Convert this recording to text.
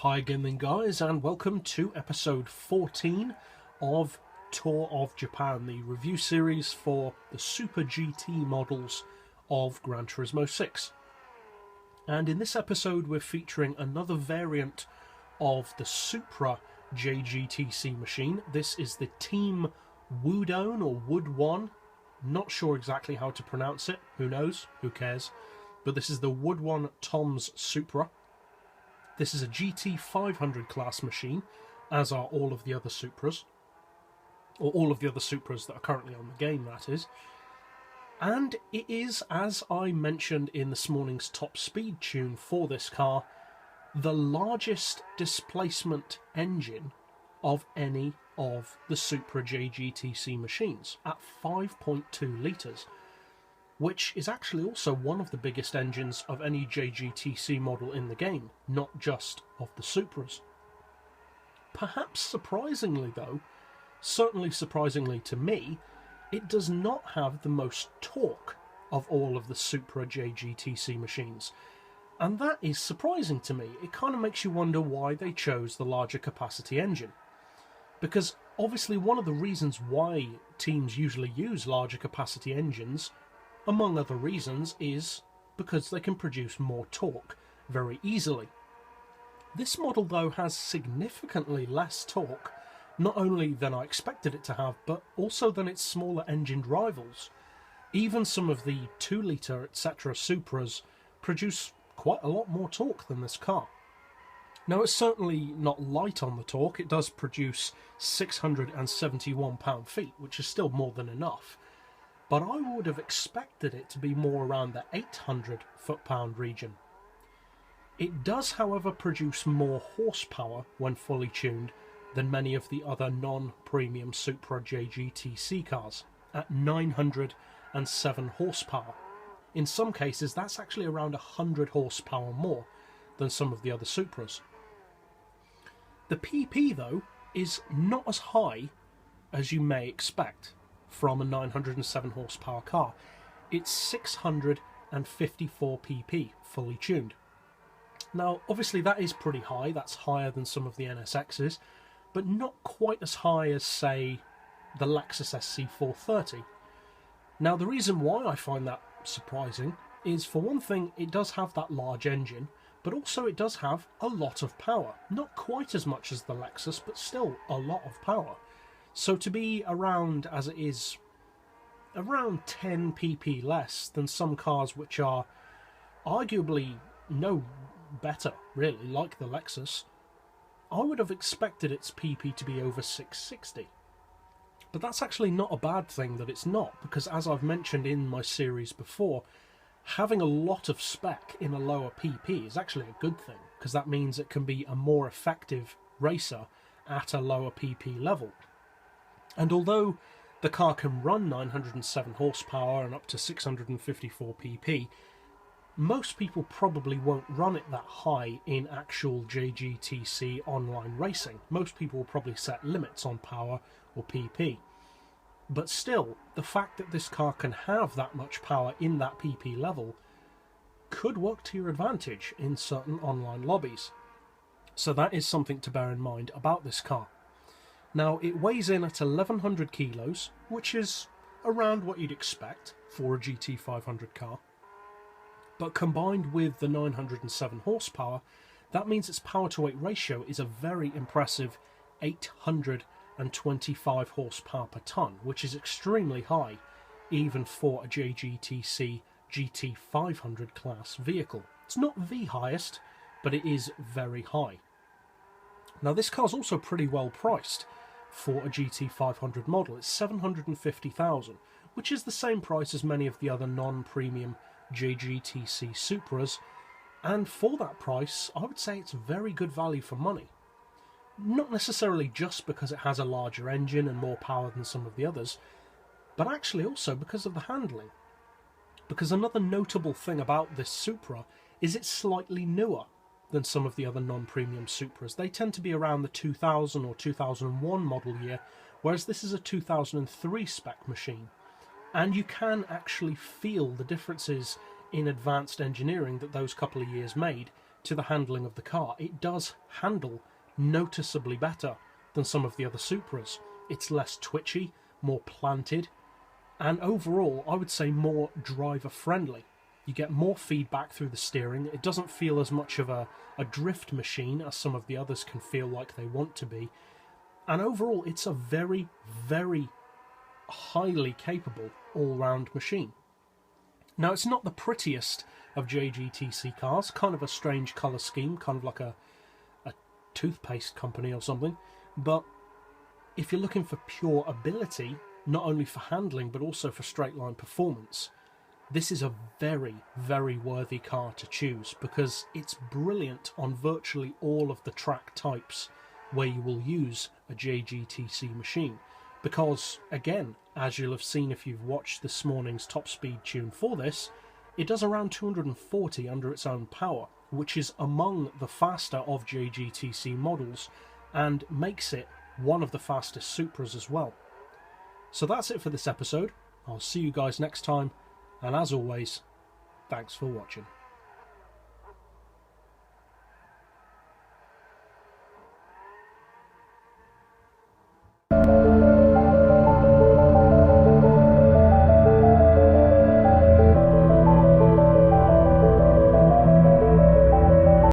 Hi again then guys, and welcome to episode 14 of Tour of Japan, the review series for the Super GT models of Gran Turismo 6. And in this episode we're featuring another variant of the Supra JGTC machine. This is the Team Woodone or Woodone, not sure exactly how to pronounce it, who knows, who cares, but this is the Woodone Tom's Supra. This is a GT500 class machine, as are all of the other Supras. Or all of the other Supras that are currently on the game, that is. And it is, as I mentioned in this morning's top speed tune for this car, the largest displacement engine of any of the Supra JGTC machines, at 5.2 litres. Which is actually also one of the biggest engines of any JGTC model in the game, not just of the Supras. Perhaps surprisingly though, certainly surprisingly to me, it does not have the most torque of all of the Supra JGTC machines. And that is surprising to me. It kind of makes you wonder why they chose the larger capacity engine. Because obviously one of the reasons why teams usually use larger capacity engines, among other reasons, is because they can produce more torque very easily. This model though has significantly less torque, not only than I expected it to have, but also than its smaller engined rivals. Even some of the 2 litre etc. Supras produce quite a lot more torque than this car. Now it's certainly not light on the torque, it does produce 671 pound-feet, which is still more than enough. But I would have expected it to be more around the 800 foot-pound region. It does, however, produce more horsepower when fully tuned than many of the other non-premium Supra JGTC cars, at 907 horsepower. In some cases, that's actually around 100 horsepower more than some of the other Supras. The PP, though, is not as high as you may expect from a 907 horsepower car. It's 654 pp fully tuned. Now obviously that is pretty high, that's higher than some of the NSXs, but not quite as high as say the Lexus SC430. Now the reason why I find that surprising is, for one thing, it does have that large engine, but also it does have a lot of power. Not quite as much as the Lexus, but still a lot of power. So to be around, as it is, around 10 pp less than some cars which are arguably no better, really, like the Lexus, I would have expected its PP to be over 660. But that's actually not a bad thing that it's not, because as I've mentioned in my series before, having a lot of spec in a lower PP is actually a good thing, because that means it can be a more effective racer at a lower PP level. And although the car can run 907 horsepower and up to 654 pp, most people probably won't run it that high in actual JGTC online racing. Most people will probably set limits on power or PP. But still, the fact that this car can have that much power in that PP level could work to your advantage in certain online lobbies. So that is something to bear in mind about this car. Now, it weighs in at 1100 kilos, which is around what you'd expect for a GT500 car. But combined with the 907 horsepower, that means its power-to-weight ratio is a very impressive 825 horsepower per tonne, which is extremely high, even for a JGTC GT500 class vehicle. It's not the highest, but it is very high. Now, this car's also pretty well priced for a GT500 model. It's $750,000, which is the same price as many of the other non-premium JGTC Supras, and for that price I would say it's very good value for money. Not necessarily just because it has a larger engine and more power than some of the others, but actually also because of the handling. Because another notable thing about this Supra is it's slightly newer than some of the other non-premium Supras. They tend to be around the 2000 or 2001 model year, whereas this is a 2003 spec machine. And you can actually feel the differences in advanced engineering that those couple of years made to the handling of the car. It does handle noticeably better than some of the other Supras. It's less twitchy, more planted, and overall I would say more driver friendly. You get more feedback through the steering. It doesn't feel as much of a drift machine as some of the others can feel like they want to be. And overall, it's a very, very highly capable all-round machine. Now, it's not the prettiest of JGTC cars, kind of a strange colour scheme, kind of like a toothpaste company or something, but if you're looking for pure ability, not only for handling but also for straight line performance, this is a very, very worthy car to choose, because it's brilliant on virtually all of the track types where you will use a JGTC machine. Because, again, as you'll have seen if you've watched this morning's top speed tune for this, it does around 240 under its own power, which is among the faster of JGTC models, and makes it one of the fastest Supras as well. So that's it for this episode. I'll see you guys next time, and as always, thanks for watching.